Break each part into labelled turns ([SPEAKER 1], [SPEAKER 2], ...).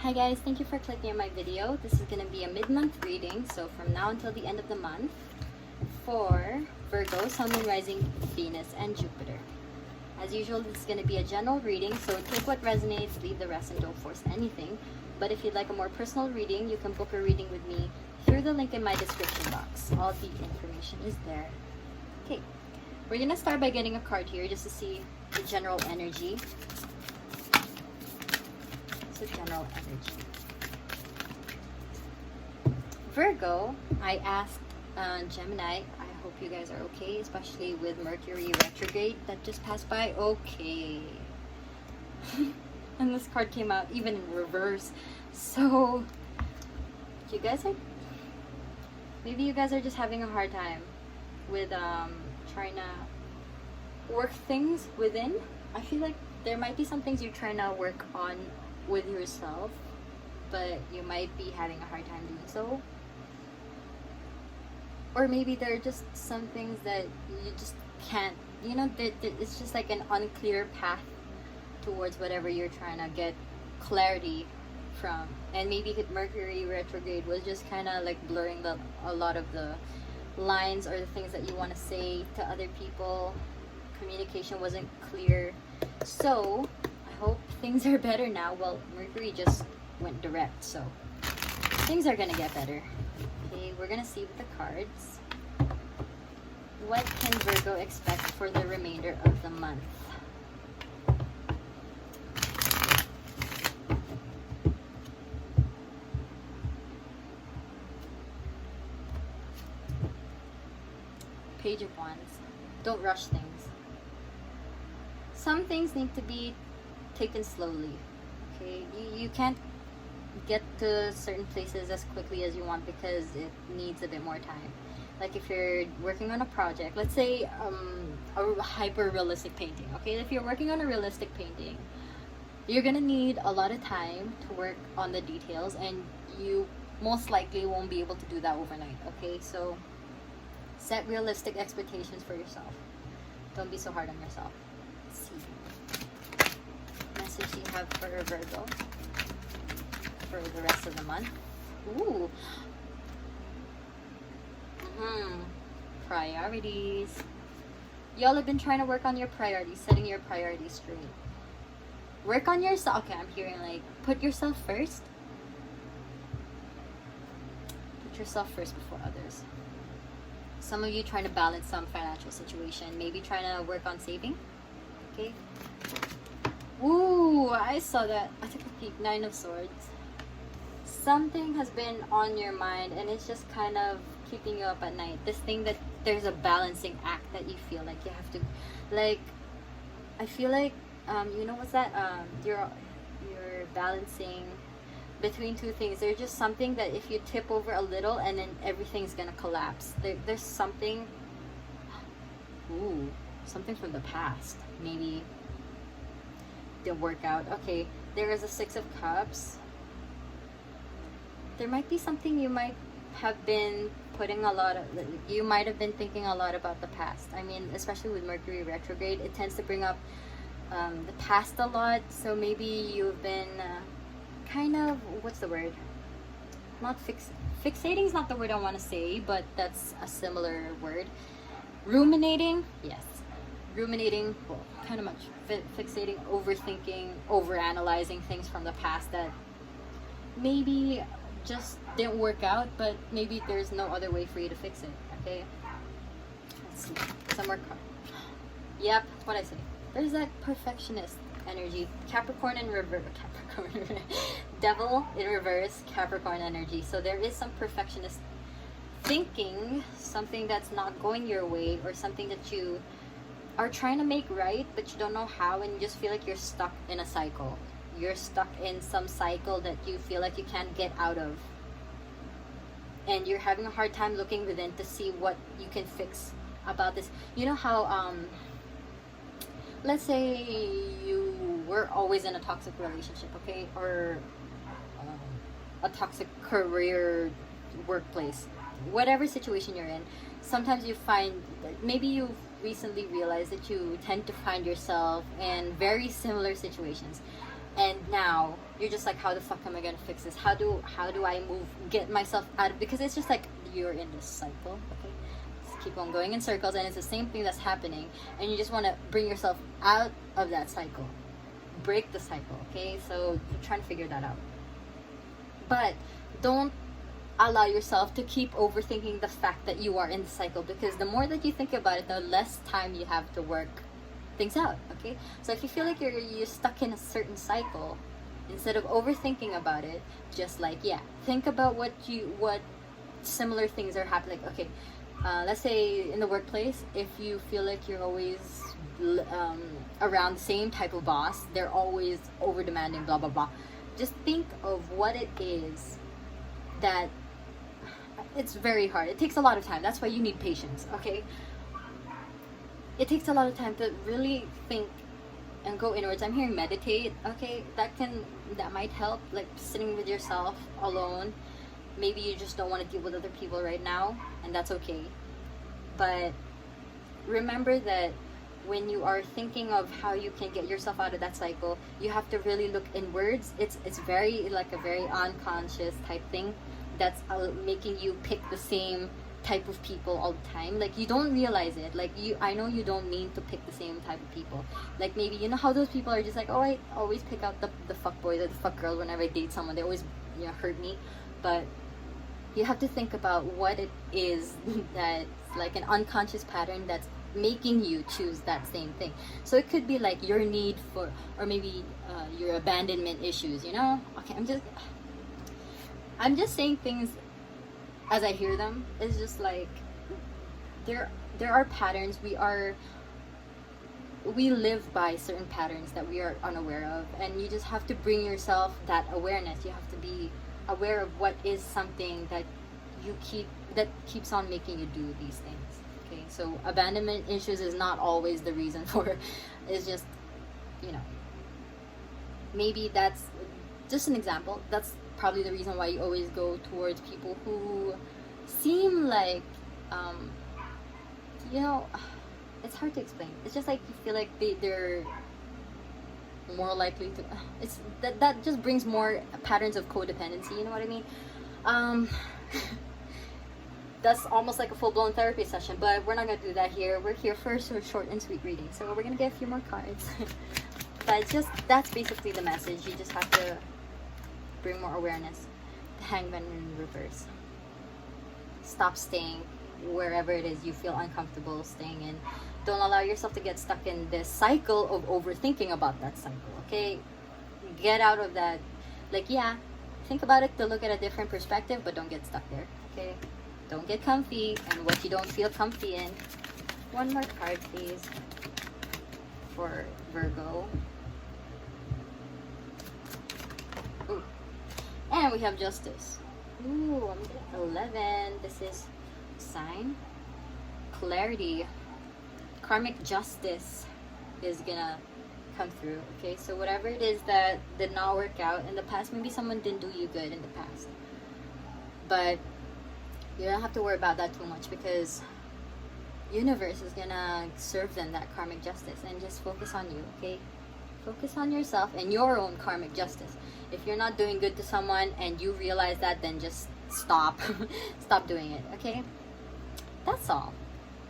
[SPEAKER 1] Hi guys, thank you for clicking on my video. This is going to be a mid-month reading, so from now until the end of the month for Virgo, Sun, Moon, Rising, Venus, and Jupiter. As usual, this is going to be a general reading, so take what resonates, leave the rest, and don't force anything. But if you'd like a more personal reading, you can book a reading with me through the link in my description box. All the information is there. Okay, we're going to start by getting a card here just to see the general energy. General energy. Virgo, I asked Gemini, I hope you guys are okay, especially with Mercury retrograde that just passed by. Okay. And this card came out even in reverse. So, you guys are, maybe you guys are just having a hard time with trying to work things within. I feel like there might be some things you're trying to work on with yourself, but you might be having a hard time doing so. Or maybe there are just some things that you just can't, you know, it's just like an unclear path towards whatever you're trying to get clarity from. And maybe Mercury retrograde was just kind of like blurring a lot of the lines or the things that you want to say to other people. Communication wasn't clear. So I hope things are better now. Well, Mercury just went direct, so things are gonna get better. Okay, we're gonna see with the cards. What can Virgo expect for the remainder of the month? Page of Wands. Don't rush things. Some things need to be taken slowly. Okay, you can't get to certain places as quickly as you want because it needs a bit more time. Like if you're working on a project, let's say a hyper realistic painting. Okay, if you're working on a realistic painting, you're gonna need a lot of time to work on the details, and you most likely won't be able to do that overnight. Okay, so set realistic expectations for yourself. Don't be so hard on yourself. Let's see. Message you have for Virgo for the rest of the month. Ooh. Priorities. Y'all have been trying to work on your priorities, setting your priorities straight. Work on yourself. Okay, I'm hearing like put yourself first. Put yourself first before others. Some of you trying to balance some financial situation, maybe trying to work on saving. Okay. Ooh, I saw that. I took a peek. 9 of Swords. Something has been on your mind and it's just kind of keeping you up at night. This thing that there's a balancing act that you feel like you have to, like, I feel like, you know what's that? You're balancing between two things. There's just something that if you tip over a little and then everything's gonna collapse. There's something, ooh, something from the past. Maybe didn't work out. Okay, there is a 6 of Cups. There might be something you might have been you might have been thinking a lot about the past. I mean, especially with Mercury retrograde, it tends to bring up the past a lot. So maybe you've been kind of, what's the word? Not fixating is not the word I want to say, but that's a similar word. Ruminating, yes. Ruminating, well, kind of much. Fixating, overthinking, overanalyzing things from the past that maybe just didn't work out, but maybe there's no other way for you to fix it. Okay, let's see some more cards. Yep, that's what I say. There's that perfectionist energy. Capricorn in reverse. Capricorn. Devil in reverse. Capricorn energy. So there is some perfectionist thinking, something that's not going your way, or something that you are trying to make right, but you don't know how, and you just feel like you're stuck in a cycle. You're stuck in some cycle that you feel like you can't get out of. And you're having a hard time looking within to see what you can fix about this. You know how, let's say you were always in a toxic relationship, okay? Or a toxic career, workplace. Whatever situation you're in, sometimes you find, maybe you've recently realized that you tend to find yourself in very similar situations. and now you're just like, how the fuck am I gonna fix this? How do I get myself out of, because it's just like you're in this cycle, okay? Just keep on going in circles, and it's the same thing that's happening, and you just want to bring yourself out of that cycle, break the cycle, okay? So you're trying to figure that out, but don't allow yourself to keep overthinking the fact that you are in the cycle, because the more that you think about it, the less time you have to work things out, okay? So if you feel like you're stuck in a certain cycle, instead of overthinking about it, just like, yeah, think about what similar things are happening. Like, okay, let's say in the workplace, if you feel like you're always around the same type of boss, they're always over demanding, blah blah blah, just think of what it is that it's very hard. It takes a lot of time. That's why you need patience, okay? It takes a lot of time to really think and go inwards. I'm hearing meditate, okay? That might help, like sitting with yourself alone. Maybe you just don't want to deal with other people right now, and that's okay. But remember that when you are thinking of how you can get yourself out of that cycle, you have to really look inwards. It's very like a very unconscious type thing that's making you pick the same type of people all the time. Like, you don't realize it. Like, I know you don't mean to pick the same type of people. Like, maybe you know how those people are just like, oh, I always pick out the fuck boy or the fuck girl whenever I date someone. They always, you know, hurt me. But you have to think about what it is that's like an unconscious pattern that's making you choose that same thing. So it could be like your need for, or maybe your abandonment issues, you know? Okay, I'm just saying things as I hear them. It's just like there are patterns. We live by certain patterns that we are unaware of, and you just have to bring yourself that awareness. You have to be aware of what is something that keeps on making you do these things. Okay, so abandonment issues is not always the reason for it. It's just, you know, maybe that's just an example. That's probably the reason why you always go towards people who seem like, you know, it's hard to explain. It's just like you feel like they're more likely to, it's that just brings more patterns of codependency, you know what I mean? That's almost like a full-blown therapy session, but we're not going to do that here. We're here for a short and sweet reading, so we're going to get a few more cards. But that's basically the message. You just have to bring more awareness. The Hangman in reverse. Stop staying wherever it is you feel uncomfortable staying in. Don't allow yourself to get stuck in this cycle of overthinking about that cycle, okay? Get out of that. Like, yeah, think about it to look at a different perspective, but don't get stuck there, okay? Don't get comfy and what you don't feel comfy in. One more card, please, for Virgo. Ooh. And we have Justice. Ooh, I'm getting 11. This is sign. Clarity. Karmic justice is gonna come through, okay? So whatever it is that did not work out in the past, maybe someone didn't do you good in the past, but you don't have to worry about that too much, because universe is gonna serve them that karmic justice, and just focus on you, okay? Focus on yourself and your own karmic justice. If you're not doing good to someone and you realize that, then just stop. Stop doing it, okay? That's all.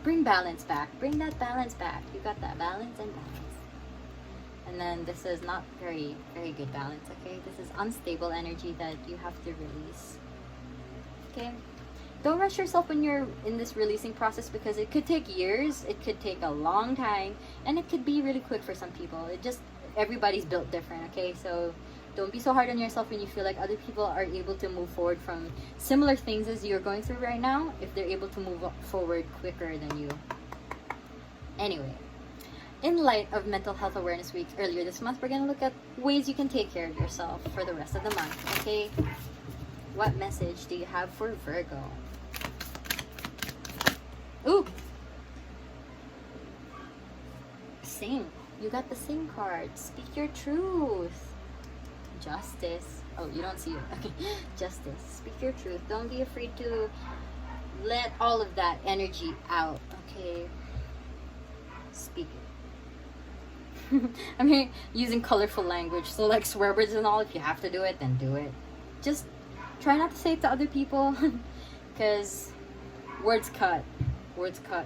[SPEAKER 1] Bring balance back. Bring that balance back. You got that balance and balance. And then this is not very, very good balance, okay? This is unstable energy that you have to release, okay? Don't rush yourself when you're in this releasing process, because it could take years, it could take a long time, and it could be really quick for some people. Everybody's built different, okay? So don't be so hard on yourself when you feel like other people are able to move forward from similar things as you're going through right now, if they're able to move forward quicker than you. Anyway, in light of Mental Health Awareness Week earlier this month, we're going to look at ways you can take care of yourself for the rest of the month, okay? What message do you have for Virgo? Ooh! Sing. You got the sing card. Speak your truth. Justice. Oh, you don't see it. Okay. Justice. Speak your truth. Don't be afraid to let all of that energy out. Okay. Speak it. I'm here using colorful language, so like swear words and all. If you have to do it, then do it. Just try not to say it to other people, because words cut. Words cut.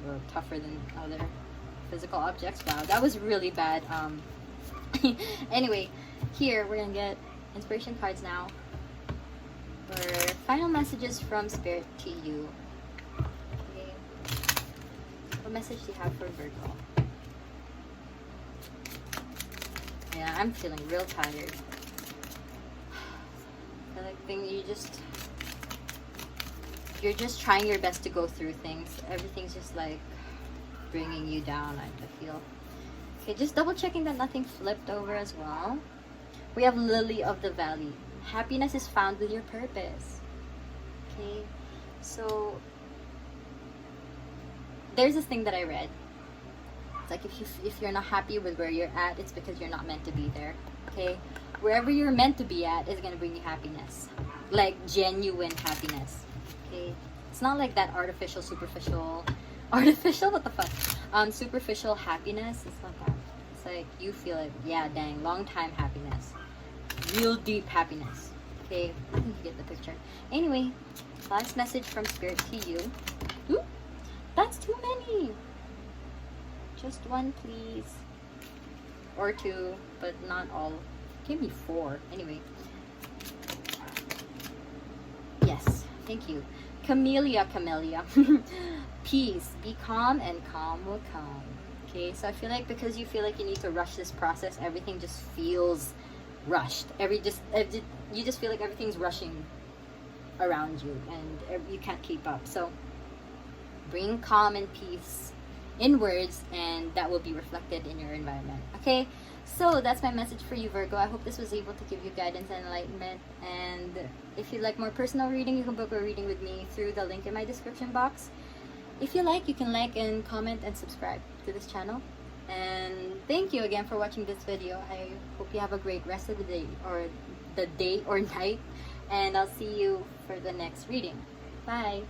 [SPEAKER 1] Or tougher than other physical objects. Wow, that was really bad. Anyway, here we're gonna get inspiration cards now. For final messages from Spirit to you. Okay. What message do you have for Virgo? Yeah, I'm feeling real tired. I like you're just trying your best to go through things. Everything's just like bringing you down, I feel. Okay, just double checking that nothing flipped over as well. We have Lily of the Valley. Happiness is found with your purpose. Okay, so there's this thing that I read. It's like if you're not happy with where you're at, it's because you're not meant to be there. Okay, wherever you're meant to be at is gonna bring you happiness, like genuine happiness. Okay, it's not like that artificial, superficial. What the fuck? Superficial happiness. It's not that. It's like you feel it. Yeah, dang, long time happiness. Real deep happiness. Okay, I think you get the picture. Anyway, last message from Spirit to you. Ooh, that's too many. Just one, please. Or two, but not all. Give me 4. Anyway. Yes, thank you. Camellia. Peace. Be calm and calm will come. Okay, so I feel like because you feel like you need to rush this process, everything just feels rushed. You just feel like everything's rushing around you and you can't keep up. So bring calm and peace inwards, and that will be reflected in your environment. Okay, so that's my message for you, Virgo. I hope this was able to give you guidance and enlightenment. And if you'd like more personal reading, you can book a reading with me through the link in my description box. If you like, you can like and comment and subscribe to this channel. And thank you again for watching this video. I hope you have a great rest of the day or night, and I'll see you for the next reading. Bye.